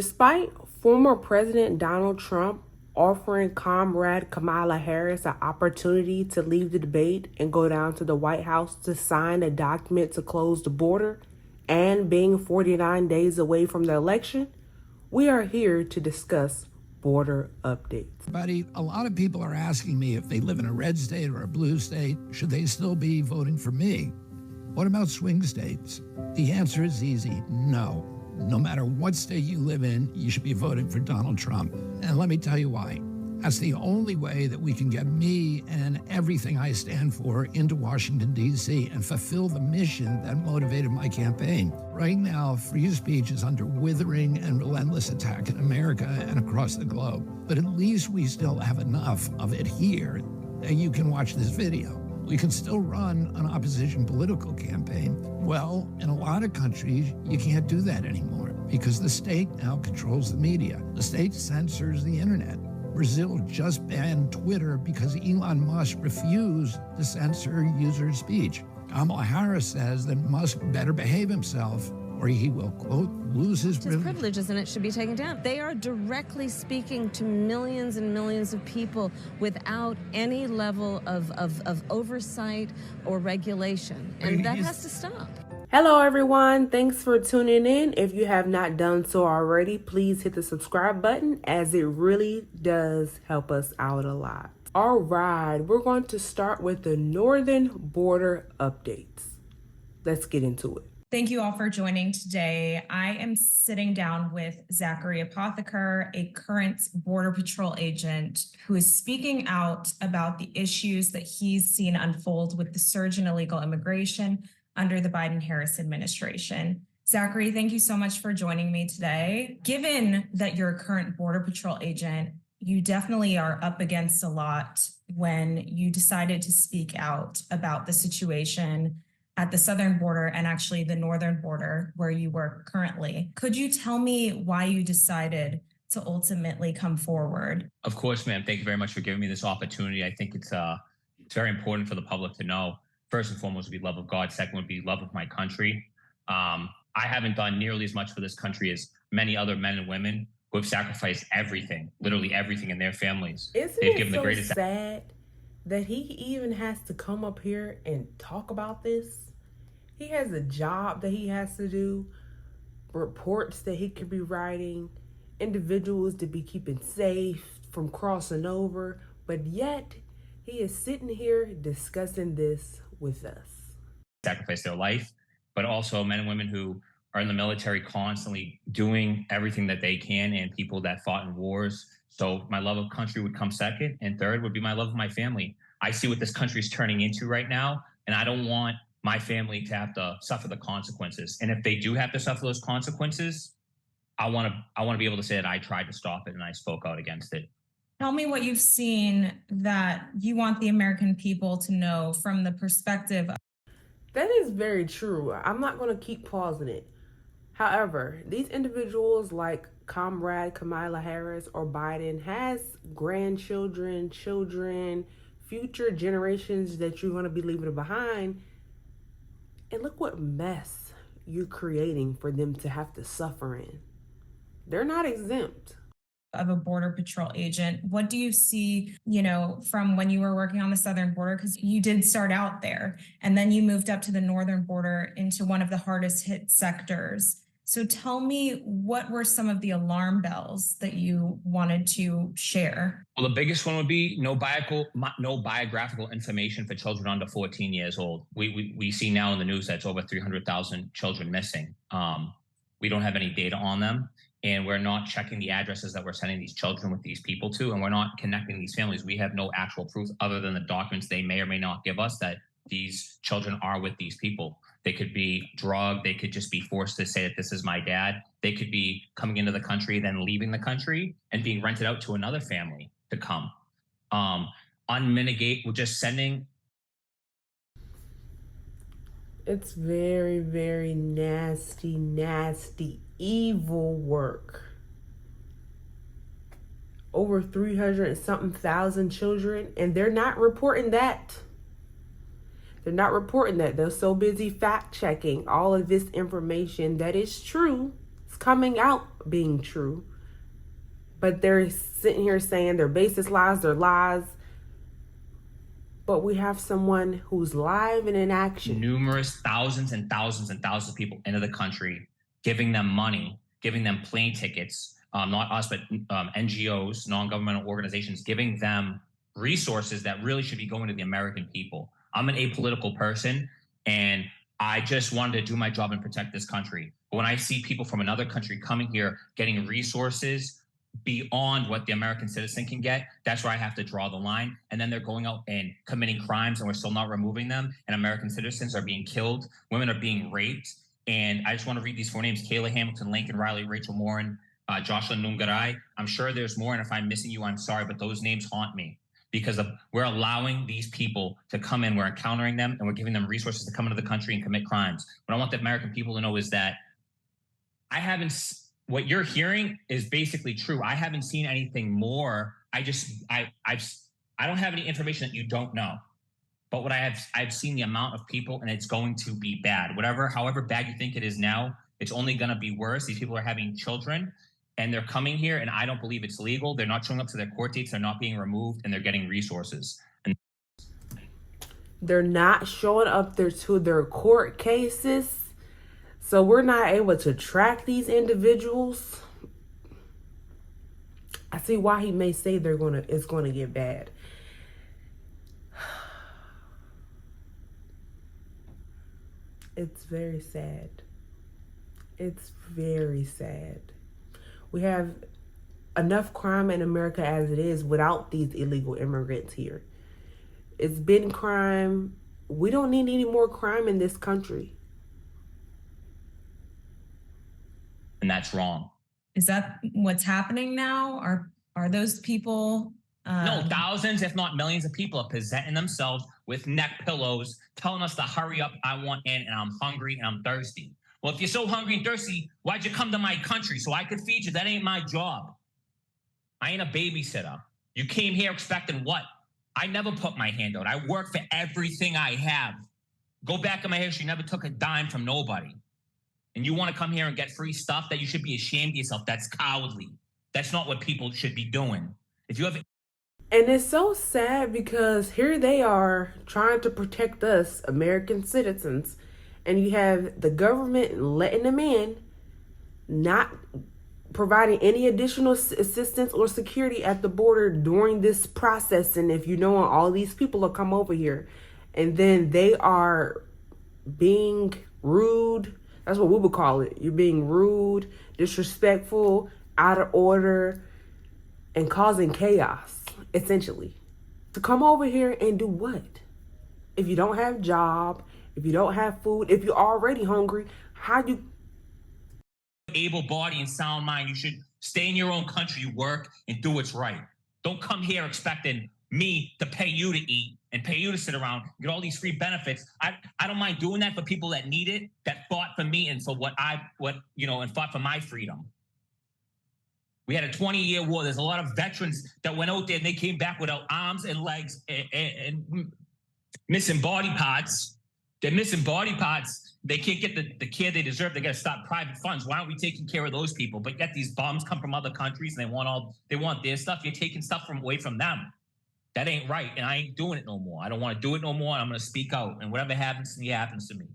Despite former President Donald Trump offering Comrade Kamala Harris an opportunity to leave the debate and go down to the White House to sign a document to close the border, and being 49 days away from the election, we are here to discuss border updates. Buddy, a lot of people are asking me if they live in a red state or a blue state, should they still be voting for me? What about swing states? The answer is easy, no. No matter what state you live in, you should be voting for Donald Trump. And let me tell you why. That's the only way that we can get me and everything I stand for into Washington, D.C. and fulfill the mission that motivated my campaign. Right now, free speech is under withering and relentless attack in America and across the globe. But at least we still have enough of it here that you can watch this video. We can still run an opposition political campaign. Well, in a lot of countries, you can't do that anymore because the state now controls the media. The state censors the internet. Brazil just banned Twitter because Elon Musk refused to censor user speech. Kamala Harris says that Musk better behave himself or he will, quote, lose his privileges and it should be taken down. They are directly speaking to millions and millions of people without any level of oversight or regulation. And that has to stop. Hello everyone, thanks for tuning in. If you have not done so already, please hit the subscribe button as it really does help us out a lot. All right, we're going to start with the northern border updates. Let's get into it. Thank you all for joining today. I am sitting down with Zachary Apotheker, a current Border Patrol agent who is speaking out about the issues that he's seen unfold with the surge in illegal immigration under the Biden-Harris administration. Zachary, thank you so much for joining me today. Given that you're a current Border Patrol agent, you definitely are up against a lot when you decided to speak out about the situation at the southern border and actually the northern border where you work currently. Could you tell me why you decided to ultimately come forward? Of course, ma'am. Thank you very much for giving me this opportunity. I think it's very important for the public to know. First and foremost would be love of God. Second would be love of my country. I haven't done nearly as much for this country as many other men and women who have sacrificed everything, literally everything in their families. They've given the greatest. Sad that he even has to come up here and talk about this? He has a job that he has to do, reports that he could be writing, individuals to be keeping safe from crossing over, but yet he is sitting here discussing this with us. Sacrifice their life, but also men and women who are in the military constantly doing everything that they can, and people that fought in wars. So my love of country would come second, and third would be my love of my family. I see what this country is turning into right now, and I don't want my family to have to suffer the consequences. And if they do have to suffer those consequences, I want to be able to say that I tried to stop it and I spoke out against it. Tell me what you've seen that you want the American people to know from the perspective. That is very true. I'm not going to keep pausing it. However, these individuals like Comrade Kamala Harris or Biden has grandchildren, children, future generations that you're going to be leaving behind. And look what mess you're creating for them to have to suffer in. They're not exempt. Of a Border Patrol agent, what do you see, from when you were working on the southern border? Because you did start out there and then you moved up to the northern border into one of the hardest hit sectors. So tell me, what were some of the alarm bells that you wanted to share? Well, the biggest one would be no biographical information for children under 14 years old. We see now in the news that's over 300,000 children missing. We don't have any data on them, and we're not checking the addresses that we're sending these children with these people to, and we're not connecting these families. We have no actual proof other than the documents they may or may not give us that these children are with these people. They could be drugged. They could just be forced to say that this is my dad. They could be coming into the country, then leaving the country and being rented out to another family to come. Unmitigate, we're just sending. It's very, very nasty, nasty, evil work. Over 300-something thousand children, and they're not reporting that. They're not reporting that. They're so busy fact checking all of this information that is true. It's coming out being true. But they're sitting here saying they're baseless lies, they're lies. But we have someone who's live and in action. Numerous thousands and thousands and thousands of people into the country, giving them money, giving them plane tickets, not us, but NGOs, non-governmental organizations, giving them resources that really should be going to the American people. I'm an apolitical person, and I just wanted to do my job and protect this country. But when I see people from another country coming here, getting resources beyond what the American citizen can get, that's where I have to draw the line. And then they're going out and committing crimes, and we're still not removing them. And American citizens are being killed. Women are being raped. And I just want to read these 4 names: Kayla Hamilton, Lincoln Riley, Rachel Morin, Jocelyn Nungaray. I'm sure there's more, and if I'm missing you, I'm sorry, but those names haunt me because we're allowing these people to come in, we're encountering them, and we're giving them resources to come into the country and commit crimes. What I want the American people to know is that what you're hearing is basically true. I haven't seen anything more. I don't have any information that you don't know. But what I've seen the amount of people, and it's going to be bad. However bad you think it is now, it's only going to be worse. These people are having children, and they're coming here, and I don't believe it's legal. They're not showing up to their court dates. They're not being removed, and they're getting resources. And they're not showing up there to their court cases. So we're not able to track these individuals. I see why he may say it's going to get bad. It's very sad. It's very sad. We have enough crime in America as it is without these illegal immigrants here. It's been crime. We don't need any more crime in this country. And that's wrong. Is that what's happening now? Are those people? No, thousands, if not millions of people are presenting themselves with neck pillows, telling us to hurry up, I want in, and I'm hungry and I'm thirsty. Well, if you're so hungry and thirsty, why'd you come to my country? So I could feed you. That ain't my job. I ain't a babysitter. You came here expecting what? I never put my hand out. I work for everything I have. Go back in my history, never took a dime from nobody. And you want to come here and get free stuff? That you should be ashamed of yourself. That's cowardly. That's not what people should be doing. If you have... And it's so sad because here they are trying to protect us, American citizens, and you have the government letting them in, not providing any additional assistance or security at the border during this process. And if you know, all these people will come over here, and then they are being rude. That's what we would call it. You're being rude, disrespectful, out of order, and causing chaos, essentially. To come over here and do what? If you don't have a job, if you don't have food, if you're already hungry, how you... Able body and sound mind, you should stay in your own country, work, and do what's right. Don't come here expecting me to pay you to eat and pay you to sit around, get all these free benefits. I don't mind doing that for people that need it, that fought for me and for and fought for my freedom. We had a 20-year war. There's a lot of veterans that went out there and they came back without arms and legs and missing body parts. They're missing body parts. They can't get the care they deserve. They got to start private funds. Why aren't we taking care of those people? But yet these bums come from other countries and they want their stuff. You're taking stuff away from them. That ain't right, and I ain't doing it no more. I don't want to do it no more, and I'm going to speak out. And whatever happens to me, happens to me.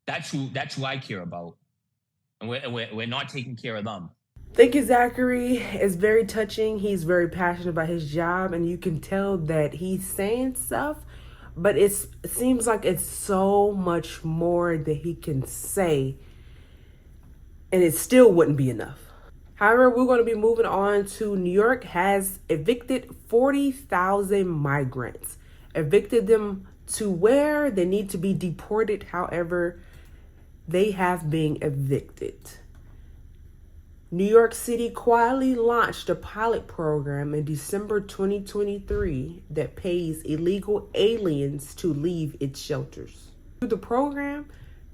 That's who I care about, and we're not taking care of them. Thank you, Zachary. It's very touching. He's very passionate about his job, and you can tell that he's saying stuff, but it seems like it's so much more that he can say, and it still wouldn't be enough. However, we're going to be moving on to New York has evicted 40,000 migrants. Evicted them to where they need to be deported. However, they have been evicted. New York City quietly launched a pilot program in December 2023 that pays illegal aliens to leave its shelters. Through the program,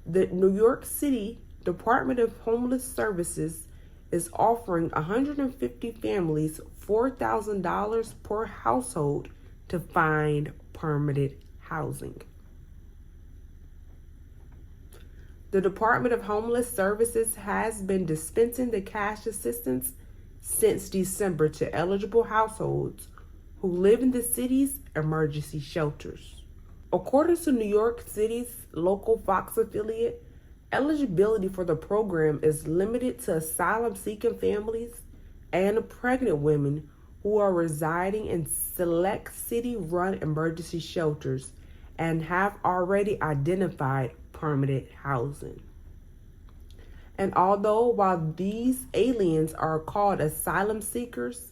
the New York City Department of Homeless Services is offering 150 families $4,000 per household to find permanent housing. The Department of Homeless Services has been dispensing the cash assistance since December to eligible households who live in the city's emergency shelters. According to New York City's local Fox affiliate, eligibility for the program is limited to asylum-seeking families and pregnant women who are residing in select city-run emergency shelters and have already identified permanent housing. And although while these aliens are called asylum seekers,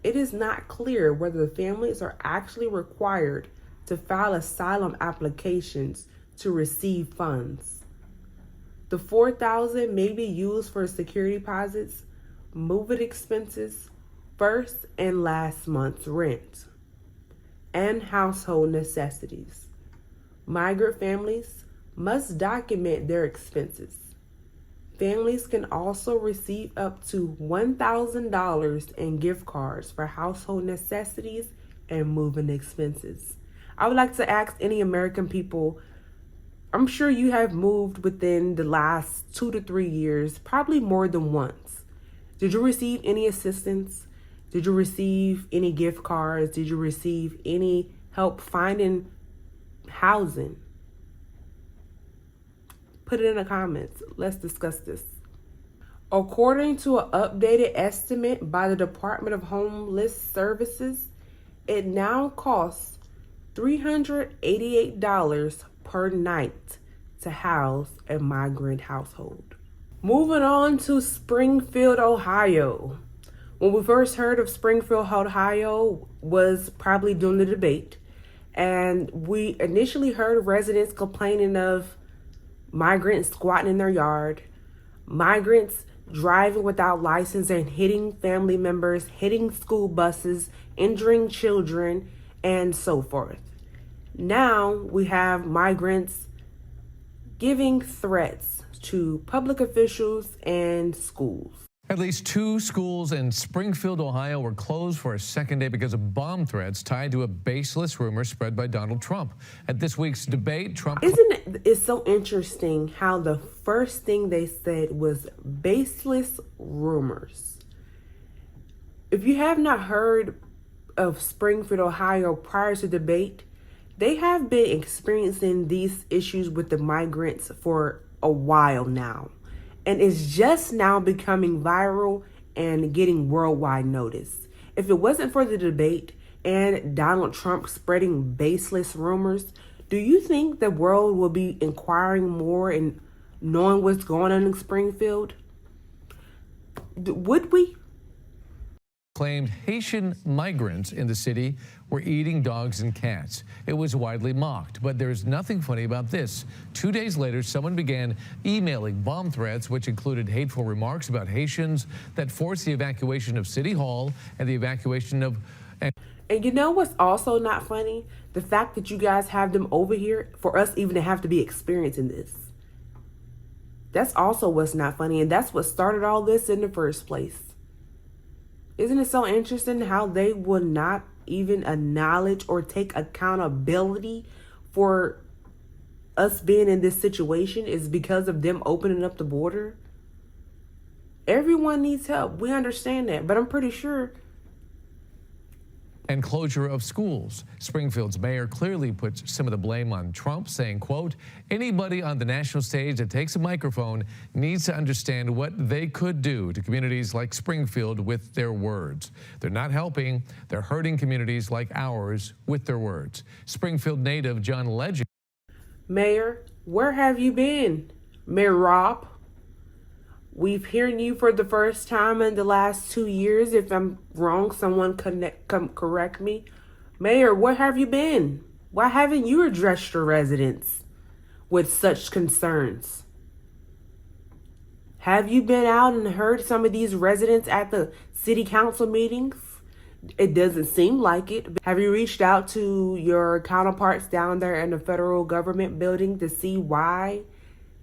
it is not clear whether the families are actually required to file asylum applications to receive funds. The $4,000 may be used for security deposits, moving expenses, first and last month's rent, and household necessities. Migrant families must document their expenses. Families can also receive up to $1,000 in gift cards for household necessities and moving expenses. I would like to ask any American people, I'm sure you have moved within the last 2 to 3 years, probably more than once. Did you receive any assistance? Did you receive any gift cards? Did you receive any help finding housing? Put it in the comments. Let's discuss this. According to an updated estimate by the Department of Homeless Services, it now costs $388 per night to house a migrant household. Moving on to Springfield, Ohio. When we first heard of Springfield, Ohio was probably during the debate, and we initially heard residents complaining of migrants squatting in their yard, migrants driving without license and hitting family members, hitting school buses, injuring children, and so forth. Now we have migrants giving threats to public officials and schools. At least 2 schools in Springfield, Ohio were closed for a second day because of bomb threats tied to a baseless rumor spread by Donald Trump. At this week's debate, Trump... Isn't it so interesting how the first thing they said was baseless rumors? If you have not heard of Springfield, Ohio prior to debate, they have been experiencing these issues with the migrants for a while now. And it's just now becoming viral and getting worldwide notice. If it wasn't for the debate and Donald Trump spreading baseless rumors, do you think the world will be inquiring more and knowing what's going on in Springfield? Would we? Claimed Haitian migrants in the city were eating dogs and cats. It was widely mocked, but there's nothing funny about this. 2 days later, someone began emailing bomb threats, which included hateful remarks about Haitians that forced the evacuation of City Hall and the evacuation of... And you know what's also not funny? The fact that you guys have them over here for us even to have to be experiencing this. That's also what's not funny, and that's what started all this in the first place. Isn't it so interesting how they will not even acknowledge or take accountability for us being in this situation is because of them opening up the border? Everyone needs help. We understand that, but I'm pretty sure. And closure of schools. Springfield's mayor clearly puts some of the blame on Trump, saying, quote, anybody on the national stage that takes a microphone needs to understand what they could do to communities like Springfield with their words. They're not helping. They're hurting communities like ours with their words. Springfield native John Legend. Mayor, where have you been? Mayor Rob? We've heard you for the first time in the last 2 years. If I'm wrong, someone correct me. Mayor, where have you been? Why haven't you addressed your residents with such concerns? Have you been out and heard some of these residents at the city council meetings? It doesn't seem like it. Have you reached out to your counterparts down there in the federal government building to see why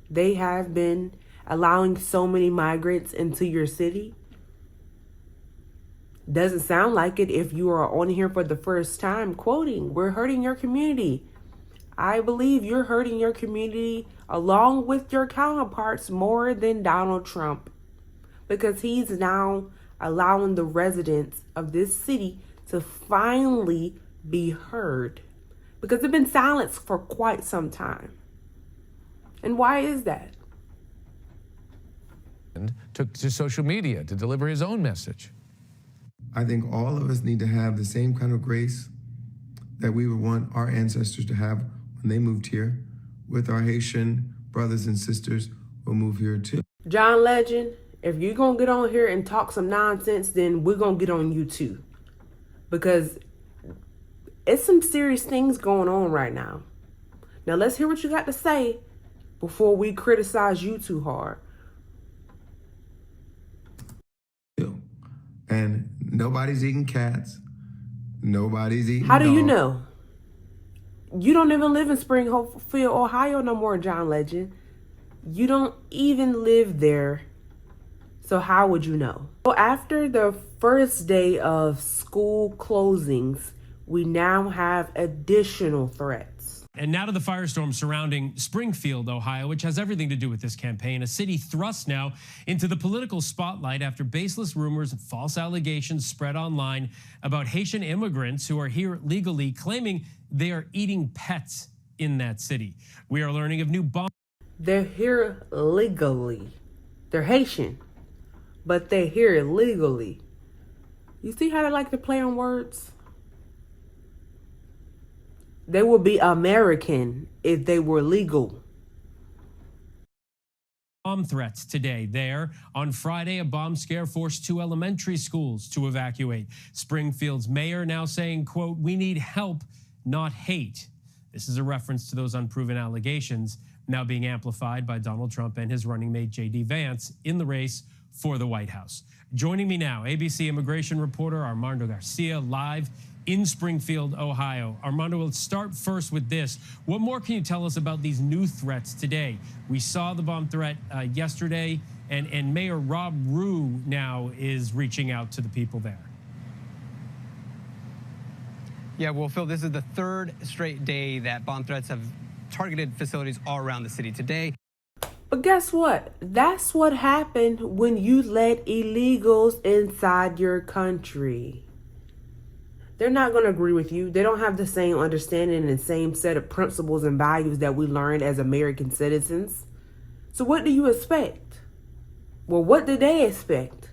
they have been allowing so many migrants into your city? Doesn't sound like it if you are on here for the first time quoting, we're hurting your community. I believe you're hurting your community along with your counterparts more than Donald Trump, because he's now allowing the residents of this city to finally be heard, because they've been silenced for quite some time. And why is that? And took to social media to deliver his own message. I think all of us need to have the same kind of grace that we would want our ancestors to have when they moved here, with our Haitian brothers and sisters who move here too. John Legend, if you're going to get on here and talk some nonsense, then we're going to get on you too. Because it's some serious things going on right now. Now let's hear what you got to say before we criticize you too hard. And nobody's eating cats. Nobody's eating How do you dogs. know? You don't even live in Springfield, Ohio no more, John Legend. You don't even live there. So how would you know? So after the first day of school closings, we now have additional threats. And now to the firestorm surrounding Springfield, Ohio, which has everything to do with this campaign. A city thrust now into the political spotlight after baseless rumors and false allegations spread online about Haitian immigrants who are here legally, claiming they are eating pets in that city. We are learning of new bombs. They're here legally. They're Haitian, but they're here legally. You see how they like to play on words? They would be American if they were legal. Bomb threats today there. On Friday, a bomb scare forced 2 elementary schools to evacuate. Springfield's mayor now saying, quote, "We need help, not hate." This is a reference to those unproven allegations now being amplified by Donald Trump and his running mate J.D. Vance in the race for the White House. Joining me now, ABC immigration reporter Armando Garcia, live in Springfield, Ohio. Armando, let's start first with this. What more can you tell us about these new threats today? We saw the bomb threat yesterday, and Mayor Rob Rue now is reaching out to the people there. Yeah, well, Phil, this is the third straight day that bomb threats have targeted facilities all around the city today. But guess what? That's what happened when you let illegals inside your country. They're not going to agree with you. They don't have the same understanding and same set of principles and values that we learned as American citizens. So what do you expect? Well, what did they expect?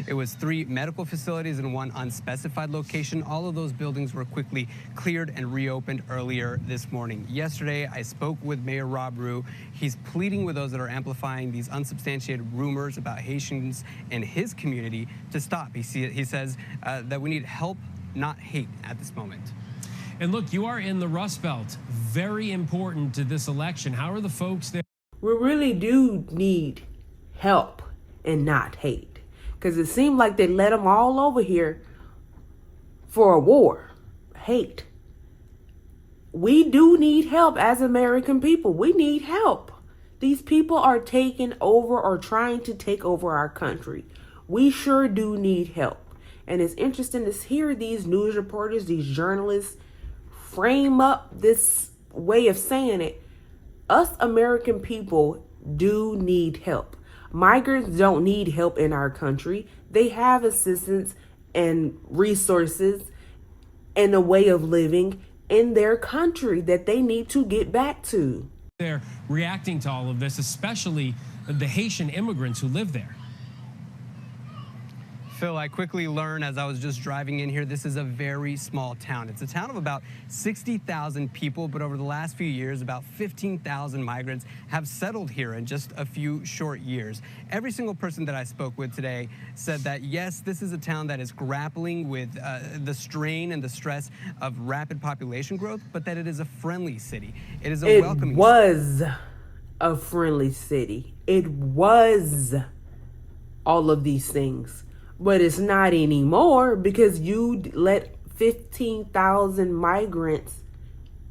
It was 3 medical facilities and 1 unspecified location. All of those buildings were quickly cleared and reopened earlier this morning. Yesterday, I spoke with Mayor Rob Rue. He's pleading with those that are amplifying these unsubstantiated rumors about Haitians in his community to stop. He says that we need help, not hate at this moment. And look, you are in the Rust Belt. Very important to this election. How are the folks there? We really do need help and not hate. Because it seemed like they let them all over here for a war. Hate. We do need help as American people. We need help. These people are taking over or trying to take over our country. We sure do need help. And it's interesting to hear these news reporters, these journalists, frame up this way of saying it. Us American people do need help. Migrants don't need help in our country. They have assistance and resources and a way of living in their country that they need to get back to. They're reacting to all of this, especially the Haitian immigrants who live there. Phil, I quickly learned as I was just driving in here, this is a very small town. It's a town of about 60,000 people, but over the last few years, about 15,000 migrants have settled here in just a few short years. Every single person that I spoke with today said that, yes, this is a town that is grappling with the strain and the stress of rapid population growth, but that it is a friendly city. It is a welcoming city. It was a friendly city. It was all of these things. But it's not anymore because you let 15,000 migrants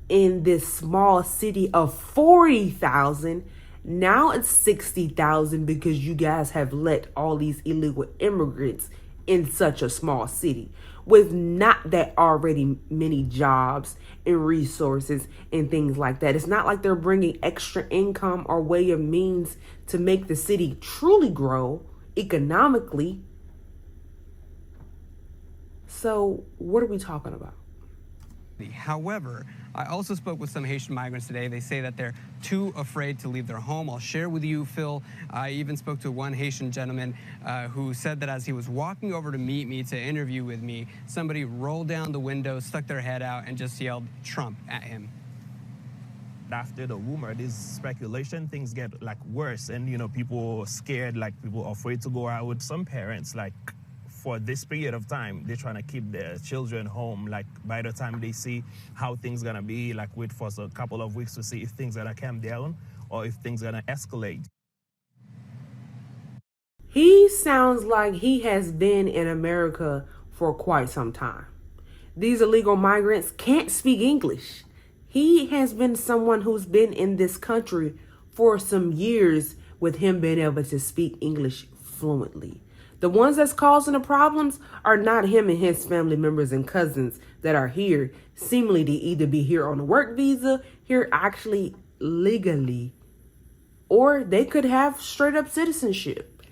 in this small city of 40,000. Now it's 60,000 because you guys have let all these illegal immigrants in such a small city with not that already many jobs and resources and things like that. It's not like they're bringing extra income or way of means to make the city truly grow economically. So what are we talking about? However, I also spoke with some Haitian migrants today. They say that they're too afraid to leave their home. I'll share with you, Phil. I even spoke to one Haitian gentleman who said that as he was walking over to meet me to interview with me, somebody rolled down the window, stuck their head out, and just yelled Trump at him. After the rumor, this speculation, things get like worse, and you know, people are scared, like people are afraid to go out. With some parents, like for this period of time, they're trying to keep their children home. Like by the time they see how things gonna be, like wait for a couple of weeks to see if things gonna calm down or if things gonna escalate. He sounds like he has been in America for quite some time. These illegal migrants can't speak English. He has been someone who's been in this country for some years with him being able to speak English fluently. The ones that's causing the problems are not him and his family members and cousins that are here, seemingly to either be here on a work visa, here actually legally, or they could have straight up citizenship.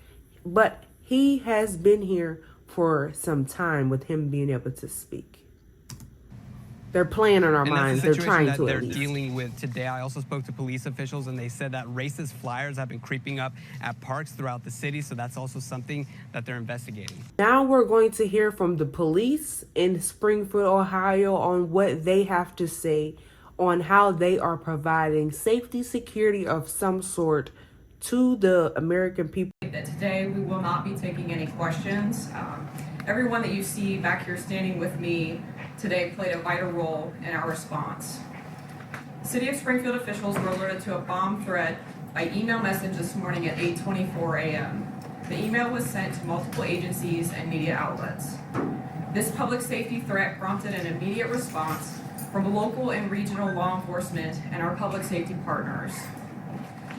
But he has been here for some time with him being able to speak. They're playing on our minds. They're trying to. They're dealing with today. I also spoke to police officials, and they said that racist flyers have been creeping up at parks throughout the city. So that's also something that they're investigating. Now we're going to hear from the police in Springfield, Ohio, on what they have to say on how they are providing safety, security of some sort to the American people. That today we will not be taking any questions. Everyone that you see back here standing with me today played a vital role in our response. City of Springfield officials were alerted to a bomb threat by email message this morning at 8:24 a.m. The email was sent to multiple agencies and media outlets. This public safety threat prompted an immediate response from local and regional law enforcement and our public safety partners.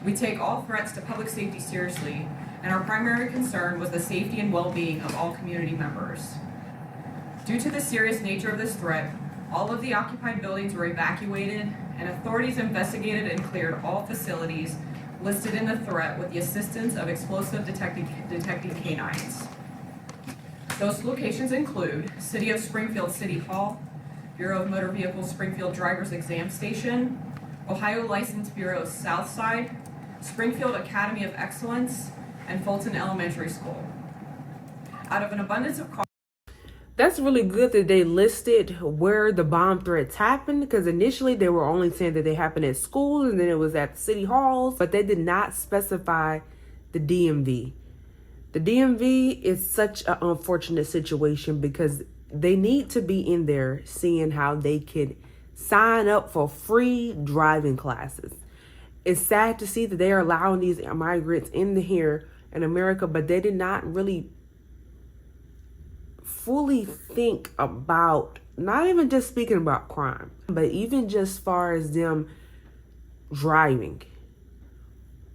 We take all threats to public safety seriously, and our primary concern was the safety and well-being of all community members. Due to the serious nature of this threat, all of the occupied buildings were evacuated, and authorities investigated and cleared all facilities listed in the threat with the assistance of explosive detecting canines. Those locations include City of Springfield City Hall, Bureau of Motor Vehicles Springfield Driver's Exam Station, Ohio License Bureau South Side, Springfield Academy of Excellence, and Fulton Elementary School. Out of an abundance of caution, that's really good that they listed where the bomb threats happened, because initially they were only saying that they happened at schools and then it was at city halls, but they did not specify the DMV. The DMV is such an unfortunate situation because they need to be in there seeing how they could sign up for free driving classes. It's sad to see that they are allowing these migrants in here in America, but they did not really fully think about, not even just speaking about crime, but even just as far as them driving,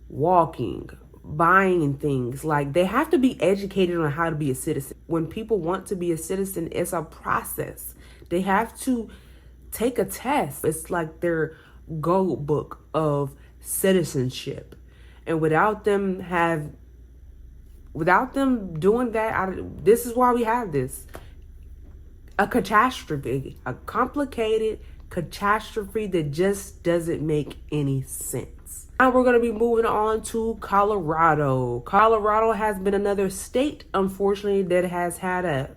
walking, buying things. Like, they have to be educated on how to be a citizen. When people want to be a citizen, it's a process. They have to take a test. It's like their gold book of citizenship. And without them doing that, this is why we have this. A catastrophe, a complicated catastrophe that just doesn't make any sense. Now we're going to be moving on to Colorado. Colorado has been another state, unfortunately, that has had an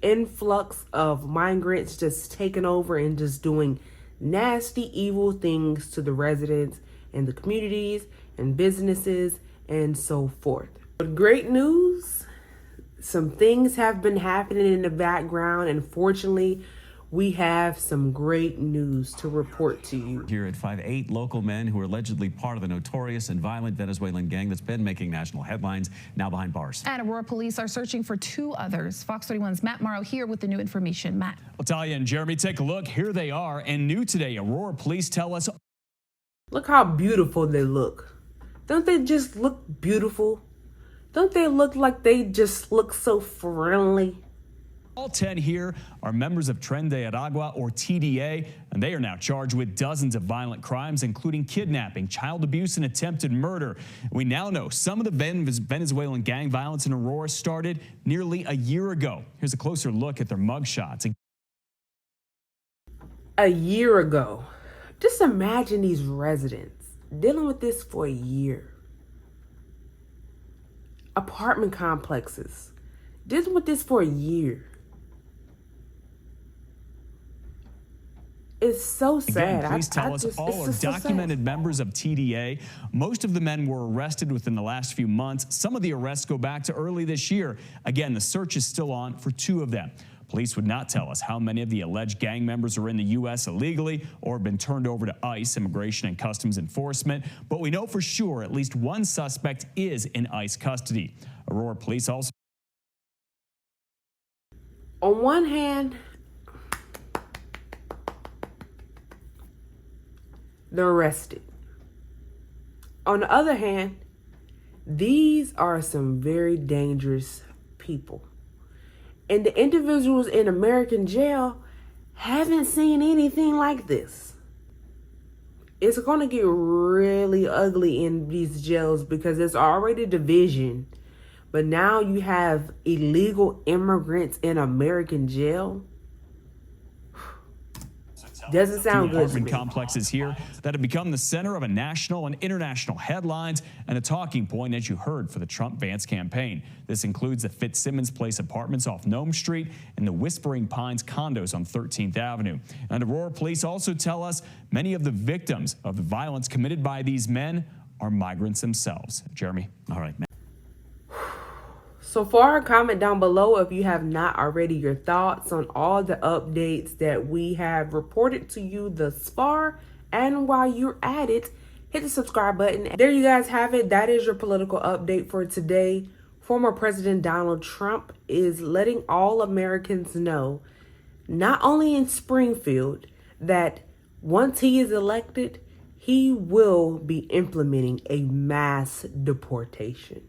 influx of migrants just taking over and just doing nasty, evil things to the residents and the communities and businesses and so forth. But great news, some things have been happening in the background, and fortunately, we have some great news to report to you. Here at 5, 8 local men who are allegedly part of the notorious and violent Venezuelan gang that's been making national headlines, now behind bars. And Aurora police are searching for 2 others. Fox 31's Matt Morrow here with the new information. Matt. Well, Talia and Jeremy, take a look. Here they are. And new today, Aurora police tell us. Look how beautiful they look. Don't they just look beautiful? Don't they look like they just look so friendly? All 10 here are members of Tren de Aragua, or TDA, and they are now charged with dozens of violent crimes, including kidnapping, child abuse, and attempted murder. We now know some of the Venezuelan gang violence in Aurora started nearly a year ago. Here's a closer look at their mugshots. A year ago. Just imagine these residents dealing with this for a year. Apartment complexes dealing with this for a year. It's so sad. Again, please tell us all are documented members of TDA. Most of the men were arrested within the last few months. Some of the arrests go back to early this year. Again, the search is still on for 2 of them. Police would not tell us how many of the alleged gang members are in the U.S. illegally or have been turned over to ICE, Immigration and Customs Enforcement, but we know for sure at least one suspect is in ICE custody. Aurora Police also... On one hand, they're arrested. On the other hand, these are some very dangerous people. And the individuals in American jail haven't seen anything like this. It's going to get really ugly in these jails because there's already division. But now you have illegal immigrants in American jail. Doesn't sound good. Apartment complexes here that have become the center of a national and international headlines and a talking point, as you heard, for the Trump-Vance campaign. This includes the Fitzsimmons Place apartments off Nome Street and the Whispering Pines condos on 13th Avenue. And Aurora Police also tell us many of the victims of the violence committed by these men are migrants themselves. Jeremy. All right, man. So far, comment down below if you have not already your thoughts on all the updates that we have reported to you thus far. And while you're at it, hit the subscribe button. There you guys have it. That is your political update for today. Former President Donald Trump is letting all Americans know, not only in Springfield, that once he is elected, he will be implementing a mass deportation.